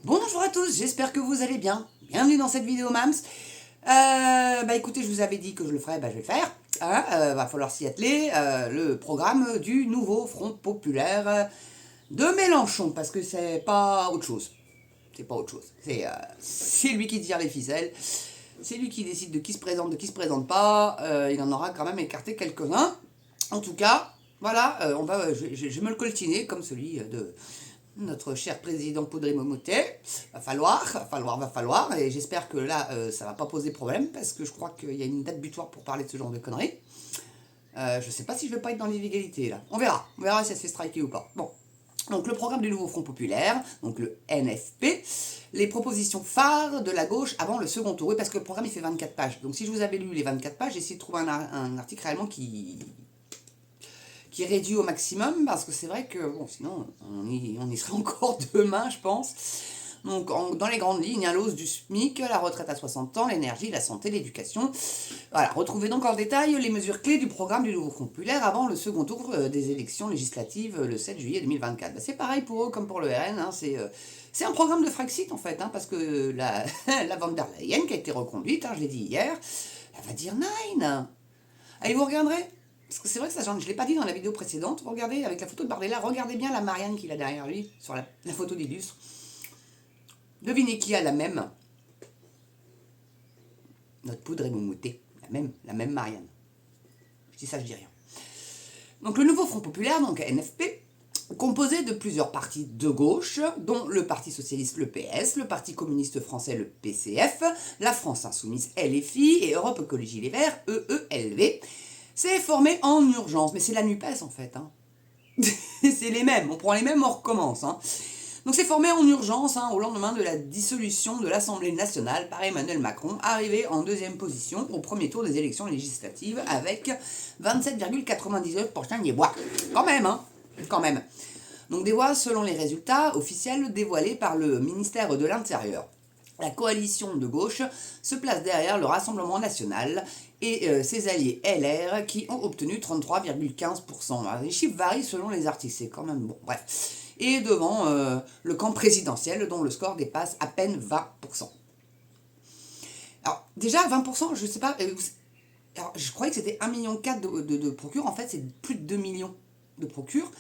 Bonjour à tous, j'espère que vous allez bien. Bienvenue dans cette vidéo Mams. Écoutez, je vous avais dit que je le ferais, je vais le faire. Hein, va falloir s'y atteler. Le programme du nouveau Front Populaire de Mélenchon, parce que c'est pas autre chose. C'est pas autre chose. C'est lui qui tire les ficelles. C'est lui qui décide de qui se présente, de qui se présente pas. Il en aura quand même écarté quelques-uns. En tout cas, voilà, je vais me le coltiner comme celui de notre cher président Poudré Momoté. Va falloir. Et j'espère que là, ça va pas poser problème, parce que je crois qu'il y a une date butoir pour parler de ce genre de conneries. Je sais pas si je vais pas être dans l'illégalité, là. On verra si ça se fait striker ou pas. Bon. Donc le programme du nouveau Front Populaire, donc le NFP, les propositions phares de la gauche avant le second tour. Oui, parce que le programme il fait 24 pages. Donc si je vous avais lu les 24 pages, j'ai essayé de trouver un article réellement qui réduit au maximum, parce que c'est vrai que, bon, sinon, on y serait encore demain, je pense. Donc, dans les grandes lignes, la hausse du SMIC, la retraite à 60 ans, l'énergie, la santé, l'éducation. Voilà, retrouvez donc en détail les mesures clés du programme du nouveau Front Populaire avant le second tour des élections législatives le 7 juillet 2024. C'est pareil pour eux comme pour le RN, hein, c'est un programme de Frexit en fait, hein, parce que la von der Leyen, qui a été reconduite, hein, je l'ai dit hier, elle va dire Nine. Allez, vous regarderez. Parce que c'est vrai que ça, je ne l'ai pas dit dans la vidéo précédente. Regardez, avec la photo de Bardella, regardez bien la Marianne qu'il a derrière lui, sur la photo d'illustre. Devinez qui a la même. Notre poudre est moumoutée. La même Marianne. Je dis ça, je dis rien. Donc le nouveau Front Populaire, donc NFP, composé de plusieurs partis de gauche, dont le Parti Socialiste, le PS, le Parti Communiste Français, le PCF, la France Insoumise, LFI, et Europe Écologie Les Verts, EELV, c'est formé en urgence. Mais c'est la NUPES en fait. Hein. C'est les mêmes, on prend les mêmes, on recommence. Hein. Donc c'est formé en urgence au lendemain de la dissolution de l'Assemblée nationale par Emmanuel Macron, arrivé en deuxième position au premier tour des élections législatives avec 27,99% des voix. Quand même, hein, quand même. Donc des voix selon les résultats officiels dévoilés par le ministère de l'Intérieur. La coalition de gauche se place derrière le Rassemblement national et ses alliés LR qui ont obtenu 33,15%. Les chiffres varient selon les artistes, c'est quand même bon, bref. Et devant le camp présidentiel dont le score dépasse à peine 20%. Alors déjà 20%, je sais pas, alors, je croyais que c'était 1,4 million de procures, en fait c'est plus de 2 millions de procures.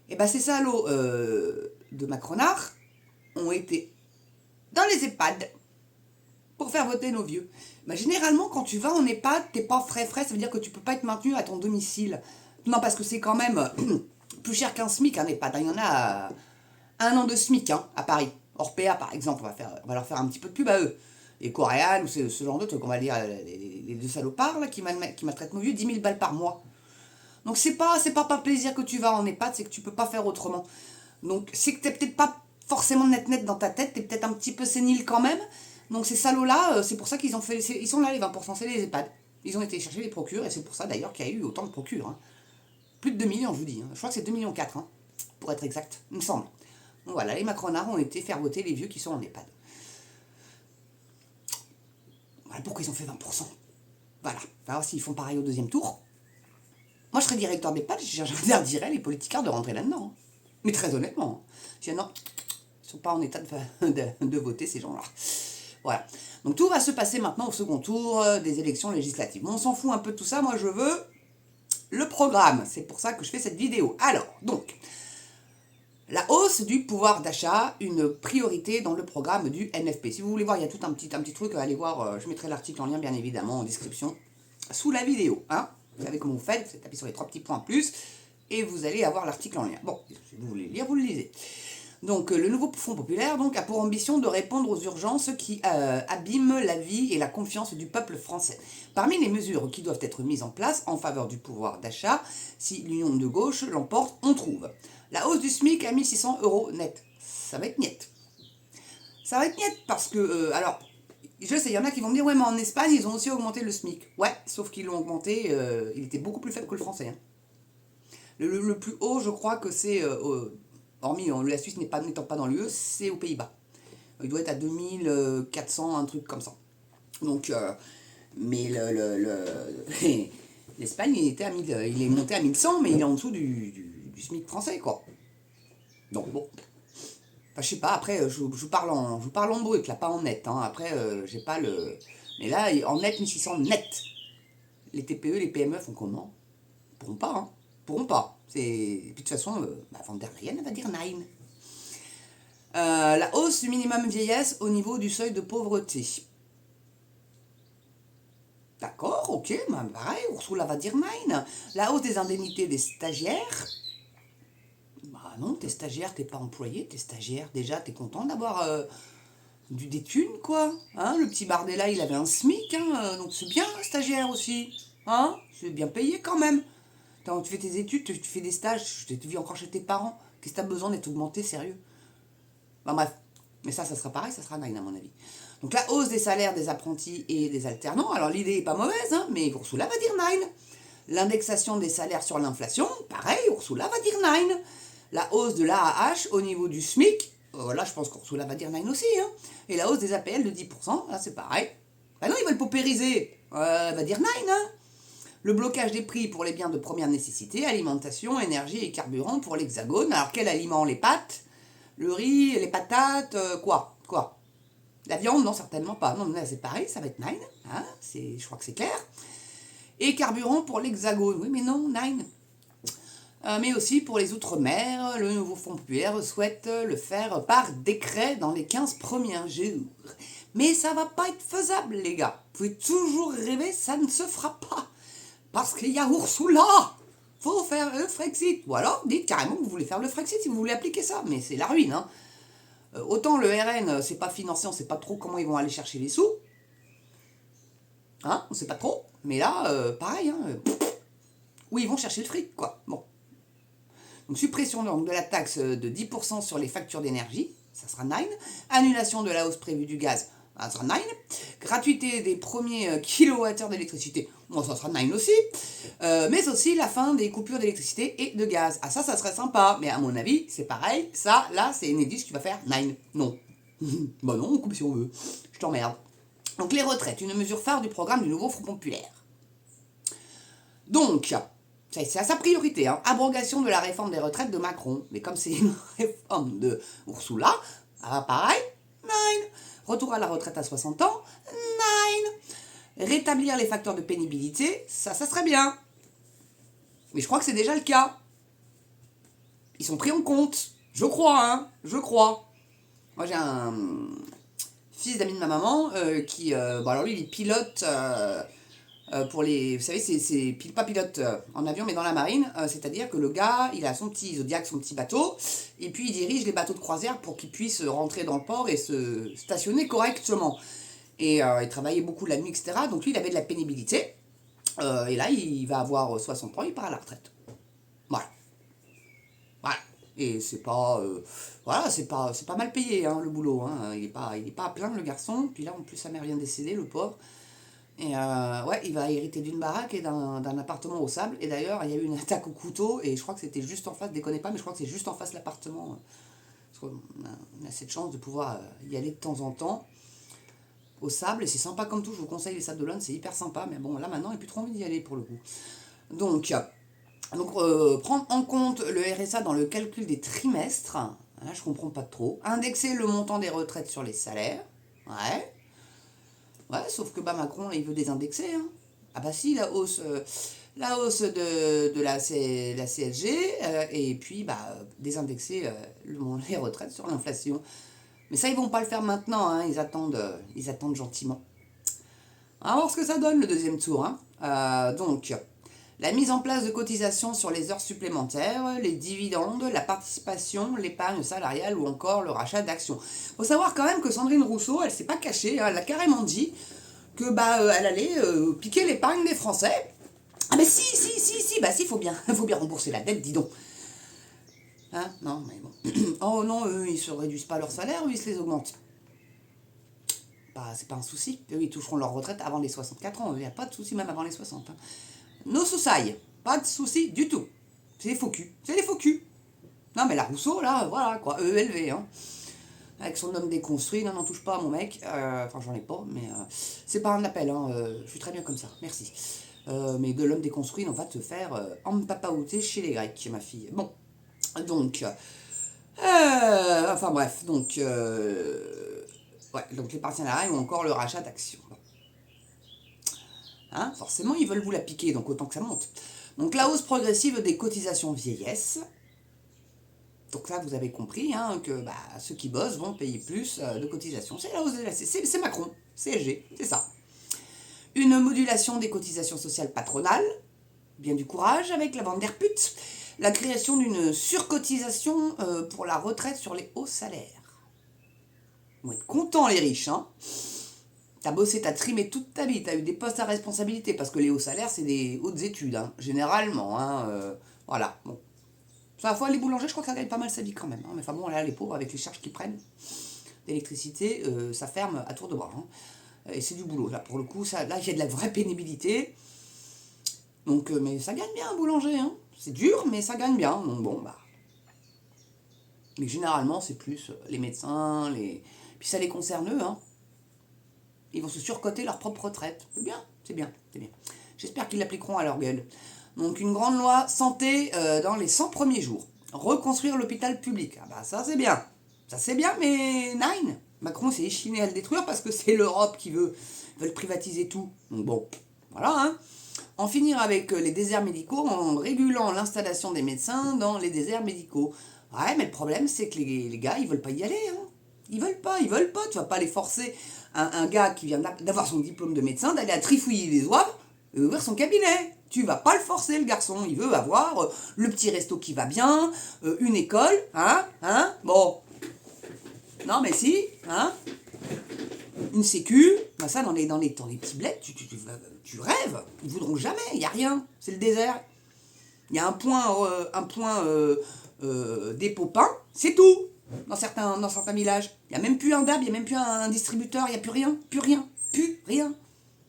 Et ces salauds de Macronard ont été dans les EHPAD pour faire voter nos vieux. Généralement, quand tu vas en EHPAD, t'es pas frais, ça veut dire que tu peux pas être maintenu à ton domicile. Non, parce que c'est quand même plus cher qu'un SMIC, un EHPAD. Il y en a à 1 an de SMIC, à Paris. Orpea, par exemple, on va leur faire un petit peu de pub à eux. Les Coréennes, ou ce genre de trucs, on va dire, les deux salopards là, qui maltraitent nos vieux, 10 000 balles par mois. Donc c'est pas par plaisir que tu vas en EHPAD, c'est que tu peux pas faire autrement. Donc c'est que t'es peut-être pas forcément net dans ta tête, t'es peut-être un petit peu sénile quand même. Donc ces salauds-là, c'est pour ça qu'ils ont fait... Ils sont là les 20%, c'est les EHPAD. Ils ont été chercher les procures, et c'est pour ça d'ailleurs qu'il y a eu autant de procures. Hein. Plus de 2 millions, je vous dis. Hein. Je crois que c'est 2,4 millions, pour être exact, il me semble. Donc voilà, les Macronards ont été faire voter les vieux qui sont en EHPAD. Voilà pourquoi ils ont fait 20%. Voilà, on va voir s'ils font pareil au deuxième tour. Moi, je serais directeur d'EHPAD, j'interdirais les politicards de rentrer là-dedans. Hein. Mais très honnêtement. Hein. Non, ils ne sont pas en état de voter, ces gens-là. Voilà. Donc tout va se passer maintenant au second tour des élections législatives. On s'en fout un peu de tout ça, moi je veux le programme. C'est pour ça que je fais cette vidéo. Alors, donc, la hausse du pouvoir d'achat, une priorité dans le programme du NFP. Si vous voulez voir, il y a tout un petit truc, allez voir, je mettrai l'article en lien bien évidemment en description sous la vidéo. Hein. Vous savez comment vous faites, vous tapez sur les 3 petits points en plus et vous allez avoir l'article en lien. Bon, si vous voulez lire, vous le lisez. Donc le nouveau Front Populaire a pour ambition de répondre aux urgences qui abîment la vie et la confiance du peuple français. Parmi les mesures qui doivent être mises en place en faveur du pouvoir d'achat, si l'union de gauche l'emporte, on trouve la hausse du SMIC à 1 600 € net. Ça va être net. Ça va être net parce que, alors, je sais, il y en a qui vont me dire, ouais, mais en Espagne, ils ont aussi augmenté le SMIC. Ouais, sauf qu'ils l'ont augmenté, il était beaucoup plus faible que le français. Hein. Le plus haut, je crois que c'est... hormis la Suisse n'étant pas dans l'UE, c'est aux Pays-Bas. Il doit être à 2400, un truc comme ça. Donc, mais l'Espagne, il est monté à 1100, mais il est en dessous du SMIC français, quoi. Donc bon, Enfin, je sais pas, après, je vous parle en brut, là, pas en net. Hein. Après, j'ai pas le... Mais là, en net, 1600 net. Les TPE, les PME font comment? Ils pourront pas, hein. Ils pourront pas. Et puis de toute façon, von der Leyen, elle va dire nein. La hausse du minimum vieillesse au niveau du seuil de pauvreté. D'accord, ok, bah, pareil, Ursula va dire nein. La hausse des indemnités des stagiaires. Bah non, t'es stagiaire, t'es pas employé, t'es stagiaire. Déjà, t'es content d'avoir des thunes, quoi. Hein, le petit Bardella, il avait un SMIC, hein, donc c'est bien, stagiaire aussi. Hein, c'est bien payé quand même. Tu fais tes études, tu fais des stages, tu vis encore chez tes parents. Qu'est-ce que t'as besoin d'être augmenté, sérieux? Bah bref, mais ça sera pareil, ça sera nine à mon avis. Donc la hausse des salaires des apprentis et des alternants, alors l'idée est pas mauvaise, hein, mais Ursula va dire nine. L'indexation des salaires sur l'inflation, pareil, Ursula va dire nine. La hausse de l'AAH au niveau du SMIC, voilà, je pense qu'Ursula va dire nine aussi. Hein. Et la hausse des APL de 10%, là c'est pareil. Bah non, ils veulent paupériser, va dire nine. Hein. Le blocage des prix pour les biens de première nécessité, alimentation, énergie et carburant pour l'Hexagone. Alors quel aliment? Les pâtes, le riz, les patates, quoi? La viande, non, certainement pas. Non, là, c'est pareil, ça va être nine. Hein, je crois que c'est clair. Et carburant pour l'Hexagone. Oui, mais non, nine. Mais aussi pour les Outre-mer, le nouveau Fonds populaire souhaite le faire par décret dans les 15 premiers jours. Mais ça va pas être faisable, les gars. Vous pouvez toujours rêver, ça ne se fera pas. Parce qu'il y a Ursula. Faut faire le Frexit. Ou alors, dites carrément que vous voulez faire le Frexit si vous voulez appliquer ça. Mais c'est la ruine, hein. Autant le RN, c'est pas financé, on sait pas trop comment ils vont aller chercher les sous. Hein, on sait pas trop. Mais là, pareil, hein. Où ils vont chercher le fric, quoi. Bon. Donc, suppression donc, de la taxe de 10% sur les factures d'énergie, ça sera 9. Annulation de la hausse prévue du gaz, ça sera 9. Gratuité des premiers kilowattheures d'électricité, bon, ça sera 9 aussi. Mais aussi la fin des coupures d'électricité et de gaz. Ah ça serait sympa, mais à mon avis, c'est pareil. Ça, là, c'est Enedis qui va faire 9. Non. Bah non, on coupe si on veut. Je t'emmerde. Donc les retraites, une mesure phare du programme du nouveau Front populaire. Donc, c'est à sa priorité, hein. Abrogation de la réforme des retraites de Macron. Mais comme c'est une réforme de Ursula, pareil, 9. Retour à la retraite à 60 ans, 9. Rétablir les facteurs de pénibilité, ça serait bien. Mais je crois que c'est déjà le cas. Ils sont pris en compte. Je crois, hein. Je crois. Moi, j'ai un fils d'ami de ma maman qui... bon, alors lui, il pilote... pour les, vous savez, c'est pas pilote en avion, mais dans la marine, c'est-à-dire que le gars, il a son petit Zodiac, son petit bateau, et puis il dirige les bateaux de croisière pour qu'ils puissent rentrer dans le port et se stationner correctement. Et il travaillait beaucoup la nuit, etc. Donc lui, il avait de la pénibilité. Et là, il va avoir 60 ans, il part à la retraite. Voilà. Voilà. Et c'est pas... voilà, c'est pas mal payé, hein, le boulot. Hein. Il est pas à plaindre, le garçon. Puis là, en plus, sa mère vient de décéder, le pauvre. Et ouais, il va hériter d'une baraque et d'un appartement au sable. Et d'ailleurs, il y a eu une attaque au couteau et je crois que c'était juste en face, déconnez pas, mais je crois que c'est juste en face de l'appartement. Parce qu'on a cette chance de pouvoir y aller de temps en temps au sable. Et c'est sympa comme tout, je vous conseille les sables d'Olonne, c'est hyper sympa. Mais bon, là maintenant, il n'y a plus trop envie d'y aller pour le coup. Donc prendre en compte le RSA dans le calcul des trimestres, hein, je comprends pas trop. Indexer le montant des retraites sur les salaires, ouais. Ouais, sauf que Macron, là, il veut désindexer. Hein. Ah bah si, la hausse de la CSG, et puis désindexer les retraites sur l'inflation. Mais ça, ils vont pas le faire maintenant, hein, ils attendent gentiment. On va voir ce que ça donne le deuxième tour. Hein. Donc, la mise en place de cotisations sur les heures supplémentaires, les dividendes, la participation, l'épargne salariale ou encore le rachat d'actions. Il faut savoir quand même que Sandrine Rousseau, elle s'est pas cachée, hein, elle a carrément dit que elle allait piquer l'épargne des Français. Ah mais si, faut bien rembourser la dette, dis donc. Hein, non, mais bon. Oh non, eux, ils se réduisent pas leur salaire, eux, ils se les augmentent. C'est pas un souci, eux, ils toucheront leur retraite avant les 64 ans, il n'y a pas de souci même avant les 60. Hein. No soucis, pas de souci du tout. C'est des faux culs, Non mais la Rousseau, là, voilà quoi, EELV, hein. Avec son homme déconstruit, non, n'en touche pas à mon mec, enfin j'en ai pas, mais c'est pas un appel, hein, je suis très bien comme ça, merci. Mais de l'homme déconstruit, on va te faire en papaouter chez les Grecs, ma fille. Bon, donc, Enfin bref, ouais, donc les partenariats ou encore le rachat d'actions. Bon. Hein, forcément, ils veulent vous la piquer, donc autant que ça monte. Donc la hausse progressive des cotisations vieillesse. Donc là, vous avez compris hein, que ceux qui bossent vont payer plus de cotisations. C'est la hausse de la c'est Macron, CSG, c'est ça. Une modulation des cotisations sociales patronales, bien du courage avec la bande d'air pute. La création d'une surcotisation pour la retraite sur les hauts salaires. Ils vont être contents les riches, hein. T'as bossé, t'as trimé toute ta vie, t'as eu des postes à responsabilité, parce que les hauts salaires, c'est des hautes études, hein, généralement. Hein, voilà, bon. Ça, fois, les boulangers, je crois que ça gagne pas mal sa vie quand même. Hein, mais enfin bon, là, les pauvres, avec les charges qu'ils prennent d'électricité, ça ferme à tour de bras. Hein, et c'est du boulot, là, pour le coup, ça, là, il y a de la vraie pénibilité. Donc, mais ça gagne bien, un boulanger. Hein. C'est dur, mais ça gagne bien. Donc bon, Mais généralement, c'est plus les médecins, Puis ça les concerne eux, hein. Ils vont se surcoter leur propre retraite. C'est bien, c'est bien, c'est bien. J'espère qu'ils l'appliqueront à leur gueule. Donc une grande loi santé dans les 100 premiers jours. Reconstruire l'hôpital public. Ah ça c'est bien. Ça c'est bien, mais nine. Macron s'est échiné à le détruire parce que c'est l'Europe qui veut privatiser tout. Donc bon, voilà. Hein. En finir avec les déserts médicaux en régulant l'installation des médecins dans les déserts médicaux. Ouais, mais le problème c'est que les gars, ils veulent pas y aller. Hein. Ils veulent pas. Tu vas pas les forcer un gars qui vient d'avoir son diplôme de médecin d'aller à trifouiller les oies et ouvrir son cabinet. Tu vas pas le forcer, le garçon. Il veut avoir le petit resto qui va bien, une école, hein, bon. Non, mais si, hein, une sécu, ça dans les petits bleds, tu rêves. Ils voudront jamais, il y a rien, c'est le désert. Il y a un point dépôt pain, c'est tout. Dans certains villages. Il n'y a même plus un DAB, il n'y a même plus un distributeur, il n'y a plus rien.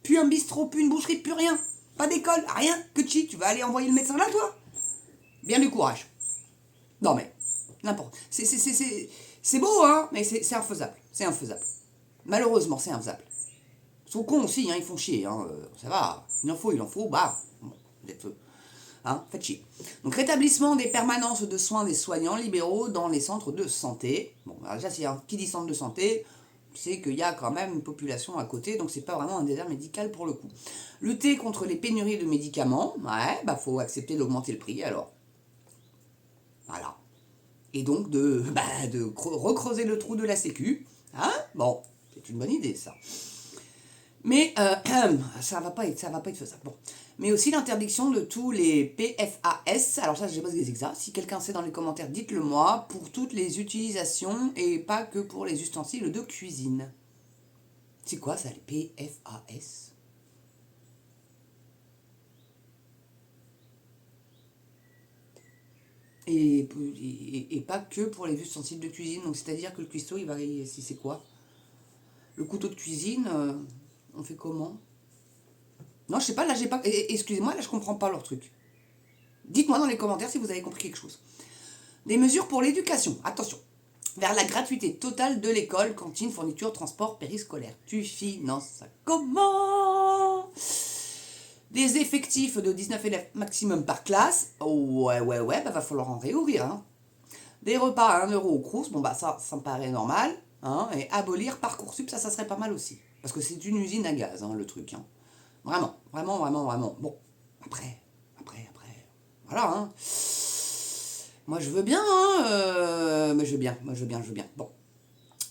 Plus un bistrot, plus une boucherie, plus rien. Pas d'école, rien, que chi. Tu vas aller envoyer le médecin là, toi. Bien du courage. Non mais, n'importe. C'est beau, hein, mais c'est infaisable. C'est infaisable. Malheureusement, c'est infaisable. Ils sont cons aussi, hein, ils font chier. Hein, ça va, il en faut, bah. Bon, vous êtes... Hein, faites chier. Donc rétablissement des permanences de soins des soignants libéraux dans les centres de santé. Bon, déjà, qui dit centre de santé, c'est qu'il y a quand même une population à côté, donc c'est pas vraiment un désert médical pour le coup. Lutter contre les pénuries de médicaments, ouais, faut accepter d'augmenter le prix alors. Voilà. Et donc de recreuser le trou de la sécu. Hein, bon, c'est une bonne idée ça. Mais ça va pas être faisable. Bon. Mais aussi l'interdiction de tous les PFAS. Alors ça, je sais pas ce que c'est que ça. Si quelqu'un sait dans les commentaires, dites-le moi. Pour toutes les utilisations et pas que pour les ustensiles de cuisine. C'est quoi ça, les PFAS? Et pas que pour les ustensiles de cuisine. Donc c'est-à-dire que le cuistot, c'est quoi? Le couteau de cuisine, on fait comment? Non, je sais pas, là j'ai pas. Excusez-moi, là je comprends pas leur truc. Dites-moi dans les commentaires si vous avez compris quelque chose. Des mesures pour l'éducation, attention. Vers la gratuité totale de l'école, cantine, fourniture, transport, périscolaire. Tu finances ça comment? Des effectifs de 19 élèves maximum par classe. Ouais, va falloir en réouvrir. Hein. Des repas à 1 euro au Crous, ça me paraît normal. Hein. Et abolir Parcoursup, ça serait pas mal aussi. Parce que c'est une usine à gaz, hein, le truc. Hein. Vraiment. Bon, après. Voilà, hein. Moi, je veux bien, hein. Mais je veux bien. Bon.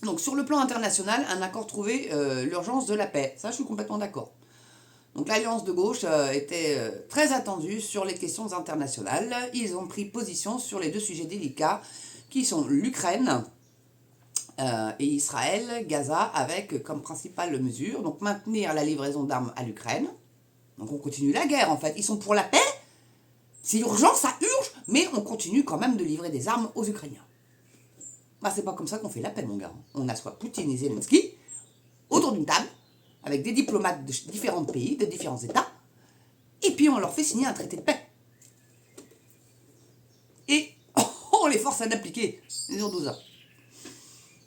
Donc, sur le plan international, un accord trouvé, l'urgence de la paix. Ça, je suis complètement d'accord. Donc, l'Alliance de gauche était très attendue sur les questions internationales. Ils ont pris position sur les deux sujets délicats, qui sont l'Ukraine et Israël, Gaza, avec comme principale mesure, donc maintenir la livraison d'armes à l'Ukraine. Donc on continue la guerre en fait. Ils sont pour la paix, c'est urgent, ça urge, mais on continue quand même de livrer des armes aux Ukrainiens. C'est pas comme ça qu'on fait la paix, mon gars. On assoit Poutine et Zelensky autour d'une table, avec des diplomates de différents pays, de différents États, et puis on leur fait signer un traité de paix. Et on les force à l'appliquer. Ils ont 12 ans.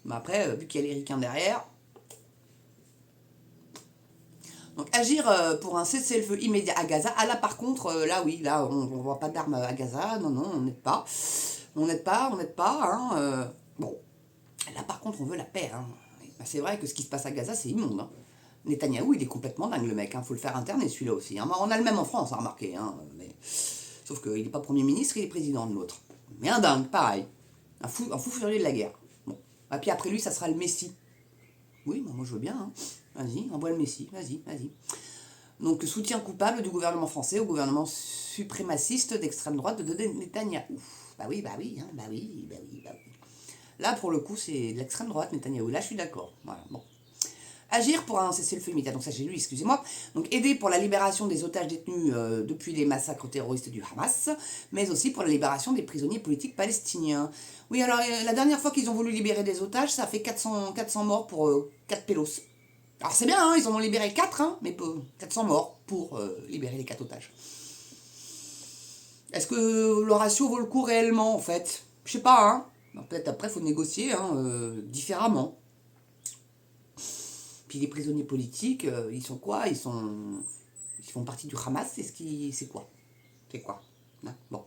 Mais après, vu qu'il y a les ricains derrière... Donc agir pour un cessez-le-feu immédiat à Gaza. Ah là par contre, là oui, là on ne voit pas d'armes à Gaza, non, on n'aide pas. On n'aide pas, hein. Bon, là par contre on veut la paix, hein. Ben, c'est vrai que ce qui se passe à Gaza c'est immonde, hein. Netanyahou il est complètement dingue le mec, hein. Faut le faire interner celui-là aussi, hein. On a le même en France, hein, remarquez, hein. Mais... sauf qu'il n'est pas Premier ministre, il est président de l'autre. Mais un dingue, pareil. Un fou furieux de la guerre. Bon. Et puis après lui ça sera le Messie. Oui, ben moi je veux bien, hein. Vas-y, envoie le Messie, vas-y. Donc soutien coupable du gouvernement français au gouvernement suprémaciste d'extrême droite de Netanyahou. Bah oui, hein, bah oui. Là, pour le coup, c'est de l'extrême droite, Netanyahou. Là, je suis d'accord. Voilà, bon. Agir pour un cessez-le-feu immédiat. Donc ça, j'ai lu, excusez-moi. Donc aider pour la libération des otages détenus depuis les massacres terroristes du Hamas, mais aussi pour la libération des prisonniers politiques palestiniens. Oui, alors la dernière fois qu'ils ont voulu libérer des otages, ça a fait 400 morts pour 4 pélos. Alors c'est bien, hein, ils en ont libéré 4, hein, mais 400 morts pour libérer les 4 otages. Est-ce que le ratio vaut le coup réellement, en fait? Je sais pas, hein. Peut-être après, il faut négocier hein, différemment. Puis les prisonniers politiques, ils sont quoi? Ils font partie du Hamas, c'est quoi? Hein, bon.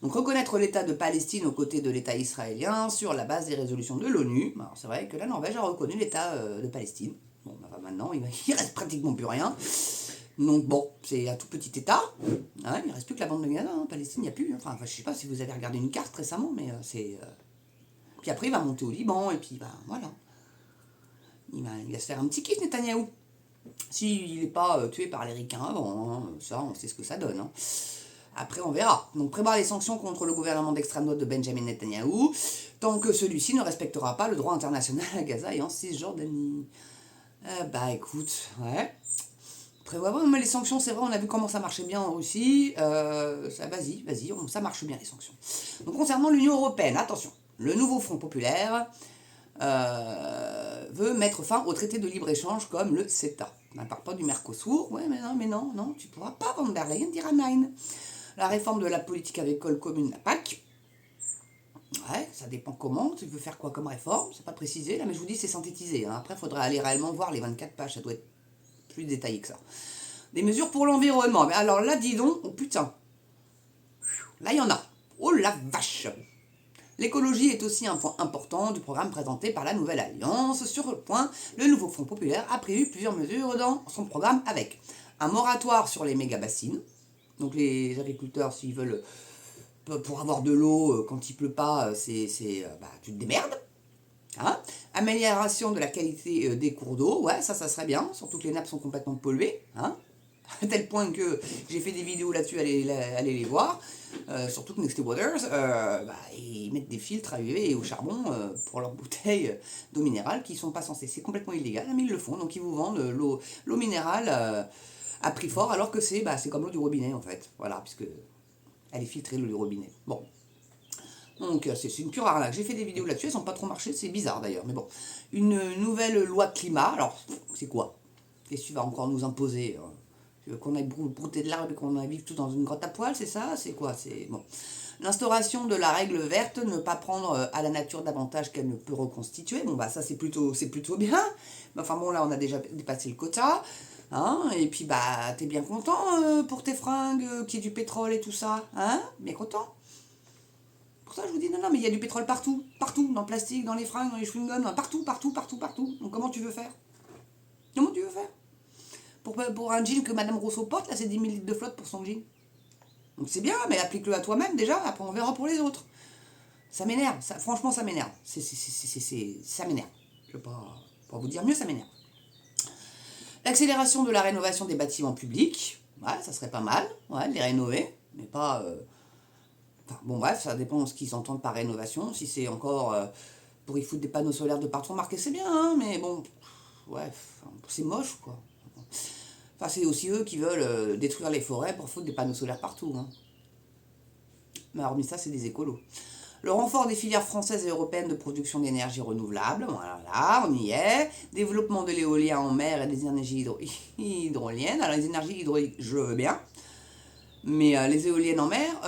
Donc reconnaître l'État de Palestine aux côtés de l'État israélien sur la base des résolutions de l'ONU. Alors c'est vrai que la Norvège a reconnu l'État de Palestine. Bon, bah, maintenant, il reste pratiquement plus rien. Donc bon, c'est un tout petit État. Hein, il ne reste plus que la bande de Gaza. Hein. Palestine, il n'y a plus. Enfin, je ne sais pas si vous avez regardé une carte récemment, mais c'est... Puis après, il va monter au Liban, et puis bah, voilà. Il va se faire un petit kiff, Netanyahou. S'il n'est pas tué par les ricains avant, hein, ça, on sait ce que ça donne. Hein. Après, on verra. Donc, prévoir les sanctions contre le gouvernement d'extrême droite de Benjamin Netanyahou, tant que celui-ci ne respectera pas le droit international à Gaza et en Cisjordanie. Bah, écoute, ouais. Prévoir, mais les sanctions, c'est vrai, on a vu comment ça marchait bien en Russie. Vas-y, ça marche bien, les sanctions. Donc, concernant l'Union européenne, attention, le nouveau Front populaire veut mettre fin au traité de libre-échange comme le CETA. On ne parle pas du Mercosur. Ouais, mais non, tu ne pourras pas, von der Leyen dira nein. La réforme de la politique agricole commune, la PAC. Ouais, ça dépend comment. Tu veux faire quoi comme réforme? C'est pas précisé, là, mais je vous dis, c'est synthétisé. Hein. Après, il faudra aller réellement voir les 24 pages. Ça doit être plus détaillé que ça. Des mesures pour l'environnement. Mais alors là, dis donc, oh putain. Là, il y en a. Oh la vache. L'écologie est aussi un point important du programme présenté par la Nouvelle Alliance. Sur le point, le nouveau Front populaire a prévu plusieurs mesures dans son programme avec un moratoire sur les méga-bassines. Donc les agriculteurs, s'ils veulent, pour avoir de l'eau quand il pleut pas, tu te démerdes. Hein, amélioration de la qualité des cours d'eau, ouais, ça serait bien, surtout que les nappes sont complètement polluées. Hein, à tel point que j'ai fait des vidéos là-dessus, allez les voir. Surtout que Nestlé Waters, ils mettent des filtres à UV et au charbon pour leurs bouteilles d'eau minérale qui ne sont pas censées. C'est complètement illégal, mais ils le font. Donc ils vous vendent l'eau minérale à prix fort, alors que c'est comme l'eau du robinet en fait. Voilà, puisque elle est filtrée, l'eau du robinet. Bon. Donc c'est une pure arnaque. J'ai fait des vidéos là-dessus, elles n'ont pas trop marché, c'est bizarre d'ailleurs. Mais bon. Une nouvelle loi climat, alors c'est quoi? Qu'est-ce qu'il va encore nous imposer qu'on aille brouter de l'arbre et qu'on aille vivre tout dans une grotte à poil, c'est ça? C'est quoi? C'est bon. L'instauration de la règle verte, ne pas prendre à la nature davantage qu'elle ne peut reconstituer. Bon, ça c'est plutôt bien. Mais enfin bon, là on a déjà dépassé le quota. Hein, et puis t'es bien content pour tes fringues, qu'il y ait du pétrole et tout ça. Hein? Bien content? Pour ça je vous dis, non, mais il y a du pétrole partout. Partout, dans le plastique, dans les fringues, dans les chewing-gums, partout. Donc comment tu veux faire? Pour un jean que Madame Rousseau porte, là c'est 10 000 litres de flotte pour son jean. Donc c'est bien, mais applique-le à toi-même déjà, après on verra pour les autres. Ça m'énerve, franchement ça m'énerve. Ça m'énerve. Je ne vais pas vous dire mieux, ça m'énerve. L'accélération de la rénovation des bâtiments publics, ouais, ça serait pas mal, ouais, de les rénover, mais pas... bon bref, ça dépend de ce qu'ils entendent par rénovation. Si c'est encore pour y foutre des panneaux solaires de partout, remarquez, c'est bien, hein, mais bon, ouais, c'est moche quoi. Enfin, c'est aussi eux qui veulent détruire les forêts pour foutre des panneaux solaires partout. Hein. Mais hormis ça, c'est des écolos. Le renfort des filières françaises et européennes de production d'énergie renouvelable, voilà, on y est. Développement de l'éolien en mer et des énergies hydroliennes. Alors les énergies hydrauliques, je veux bien. Mais les éoliennes en mer,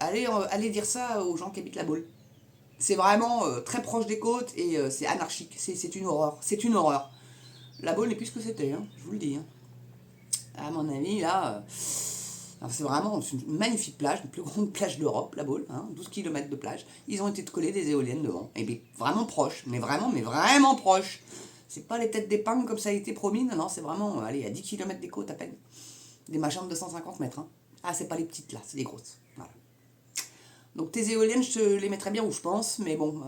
allez dire ça aux gens qui habitent la Baule. C'est vraiment très proche des côtes et c'est anarchique. C'est une horreur. C'est une horreur. La Baule n'est plus ce que c'était, hein, je vous le dis. Hein. À mon avis, là, C'est vraiment une magnifique plage, la plus grande plage d'Europe, la Baule, 12 km de plage. Ils ont été collés des éoliennes devant. Et bien, vraiment proche, mais vraiment proche. C'est pas les têtes d'épingle comme ça a été promis, non, c'est vraiment, allez, à 10 km des côtes à peine. Des machins de 250 mètres. Ah, c'est pas les petites là, c'est les grosses. Voilà. Donc tes éoliennes, je te les mettrais bien où je pense, mais bon,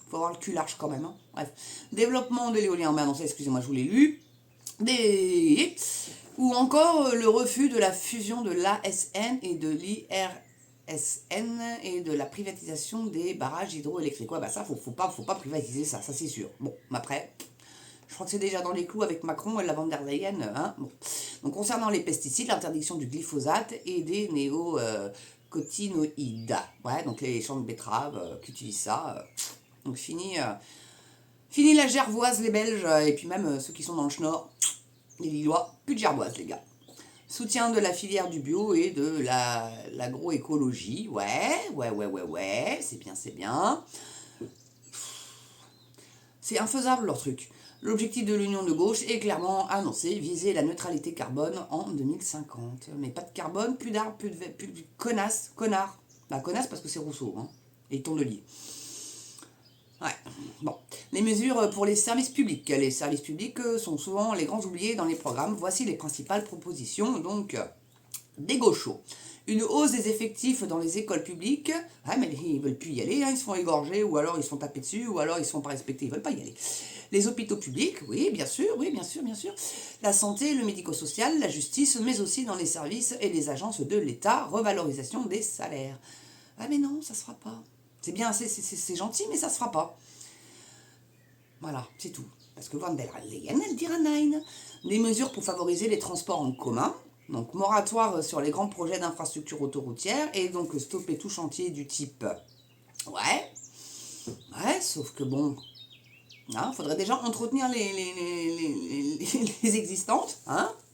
faut avoir le cul large quand même. Bref. Développement de l'éolien en mer, non, ça, excusez-moi, je vous l'ai lu. Ou encore le refus de la fusion de l'ASN et de l'IRSN et de la privatisation des barrages hydroélectriques. Ouais, ça, faut pas privatiser ça c'est sûr. Bon, après, je crois que c'est déjà dans les clous avec Macron et la von der Leyen. Bon. Donc, concernant les pesticides, l'interdiction du glyphosate et des néocotinoïdes. Ouais, donc les champs de betteraves qui utilisent ça. Donc, fini la gervoise, les Belges, et puis même ceux qui sont dans le Schnorr. Les Lillois, plus de gerboise, les gars. Soutien de la filière du bio et de l'agroécologie. Ouais, c'est bien. C'est infaisable leur truc. L'objectif de l'Union de gauche est clairement annoncé, viser la neutralité carbone en 2050. Mais pas de carbone, plus d'arbres, plus de connards. Bah connasse parce que c'est Rousseau, et Tondelier. Ouais, bon. Les mesures pour les services publics. Les services publics sont souvent les grands oubliés dans les programmes. Voici les principales propositions, donc, des gauchos. Une hausse des effectifs dans les écoles publiques. Ouais, mais ils ne veulent plus y aller, ils se font égorger, ou alors ils se font taper dessus, ou alors ils ne se font pas respecter, ils ne veulent pas y aller. Les hôpitaux publics, oui, bien sûr. La santé, le médico-social, la justice, mais aussi dans les services et les agences de l'État, revalorisation des salaires. Ah mais non, ça ne se fera pas. C'est bien, c'est gentil, mais ça ne se fera pas. Voilà, c'est tout. Parce que von der Leyen, elle dira nein. Des mesures pour favoriser les transports en commun. Donc, moratoire sur les grands projets d'infrastructures autoroutières. Et donc, stopper tout chantier du type... Ouais, sauf que bon... faudrait déjà entretenir les existantes.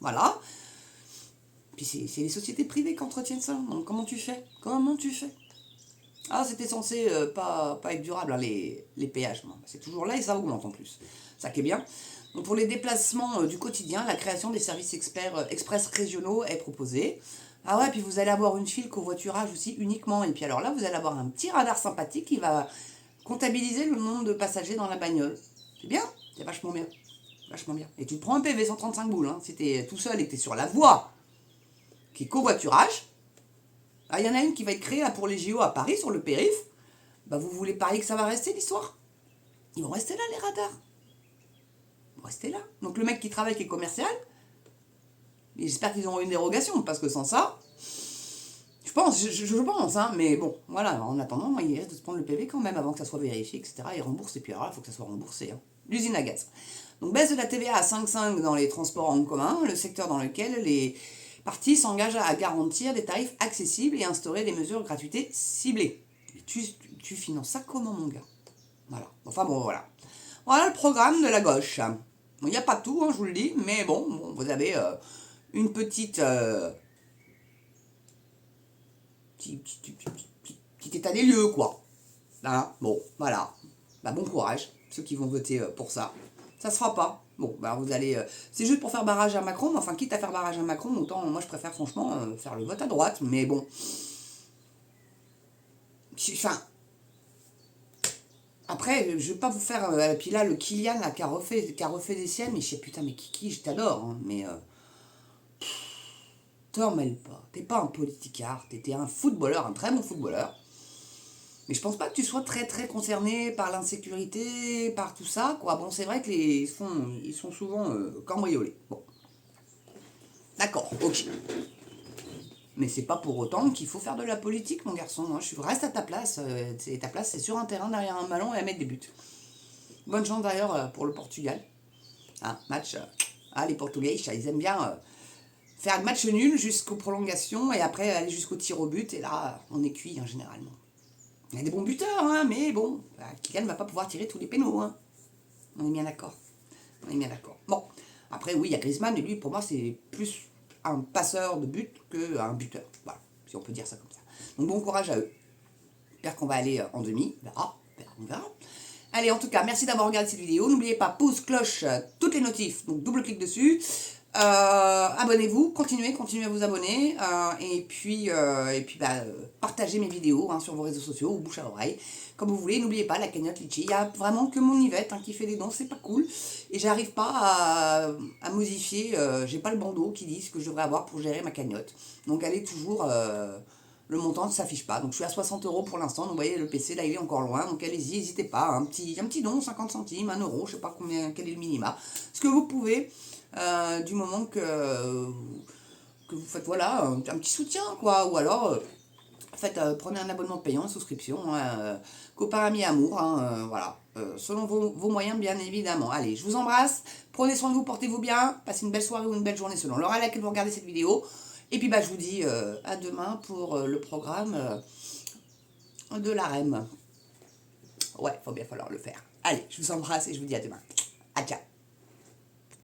Voilà. Puis c'est les sociétés privées qui entretiennent ça. Donc, comment tu fais? C'était censé pas être durable, les péages. C'est toujours là et ça augmente en plus. Ça qui est bien. Donc pour les déplacements du quotidien, la création des services express régionaux est proposée. Ah ouais, puis vous allez avoir une file covoiturage aussi uniquement. Et puis alors là, vous allez avoir un petit radar sympathique qui va comptabiliser le nombre de passagers dans la bagnole. C'est bien, c'est vachement bien. Et tu te prends un PV 135 boules. Si t'es tout seul et que t'es sur la voie qui est covoiturage. Ah, il y en a une qui va être créée là, pour les JO à Paris, sur le périph'. Vous voulez parier que ça va rester l'histoire? Ils vont rester là, les radars. Ils vont rester là. Donc le mec qui travaille, qui est commercial, j'espère qu'ils auront une dérogation, parce que sans ça, je pense, mais bon, voilà, en attendant, il reste de se prendre le PV quand même, avant que ça soit vérifié, etc. Et remboursé, puis alors là, il faut que ça soit remboursé. L'usine à gaz. Donc baisse de la TVA à 5,5 dans les transports en commun, le secteur dans lequel les parties s'engagent à garantir des tarifs accessibles et instaurer des mesures de gratuité ciblées. Et tu finances ça comment, mon gars? Voilà. Voilà. Voilà le programme de la gauche. Il n'y a pas tout, je vous le dis, mais bon vous avez une petite... petit état des lieux, quoi. Bon, voilà. Bon courage, ceux qui vont voter pour ça. Ça se fera pas. Bon, vous allez... c'est juste pour faire barrage à Macron, mais enfin, quitte à faire barrage à Macron, autant, moi, je préfère franchement faire le vote à droite, mais bon. Enfin... Après, je vais pas vous faire... puis là, le Kylian, là, qui a refait des siennes, mais je sais, putain, mais Kiki, je t'adore, mais... t'en mêles pas. T'es pas un politicard, t'es un footballeur, un très bon footballeur. Mais je pense pas que tu sois très très concerné par l'insécurité, par tout ça, quoi. Bon, c'est vrai que ils sont souvent cambriolés. Bon. D'accord, ok. Mais c'est pas pour autant qu'il faut faire de la politique, mon garçon. Reste à ta place. Ta place, c'est sur un terrain derrière un ballon et à mettre des buts. Bonne chance d'ailleurs pour le Portugal. Match. Les Portugais, ils aiment bien faire le match nul jusqu'aux prolongations et après aller jusqu'au tir au but. Et là, on est cuit, généralement. Il y a des bons buteurs, mais bon, Kylian ne va pas pouvoir tirer tous les pénaux. On est bien d'accord. Bon, après, oui, il y a Griezmann, et lui, pour moi, c'est plus un passeur de but qu'un buteur. Voilà, si on peut dire ça comme ça. Donc, bon courage à eux. J'espère qu'on va aller en demi. On verra. Allez, en tout cas, merci d'avoir regardé cette vidéo. N'oubliez pas, pouce, cloche, toutes les notifs. Donc, double clic dessus. Abonnez-vous, continuez à vous abonner. Partagez mes vidéos sur vos réseaux sociaux ou bouche à oreille, comme vous voulez. N'oubliez pas la cagnotte Litchi. Il n'y a vraiment que mon Yvette qui fait des dons, c'est pas cool. Et j'arrive pas à modifier, j'ai pas le bandeau qui dit ce que je devrais avoir pour gérer ma cagnotte. Donc elle est toujours, le montant ne s'affiche pas. Donc je suis à 60 € pour l'instant. Donc vous voyez, le PC là il est encore loin. Donc allez-y, n'hésitez pas. Un petit don, 50 centimes, 1 euro, je sais pas quel est le minima. Ce que vous pouvez. Du moment que vous faites voilà un petit soutien quoi, ou alors prenez un abonnement payant, une souscription, copain, ami, amour, voilà, selon vos moyens bien évidemment. Allez, je vous embrasse, prenez soin de vous, portez-vous bien, passez une belle soirée ou une belle journée selon l'heure à laquelle vous regardez cette vidéo, et puis je vous dis à demain pour le programme de la REM. Ouais, falloir le faire. Allez, je vous embrasse et je vous dis à demain. À ciao.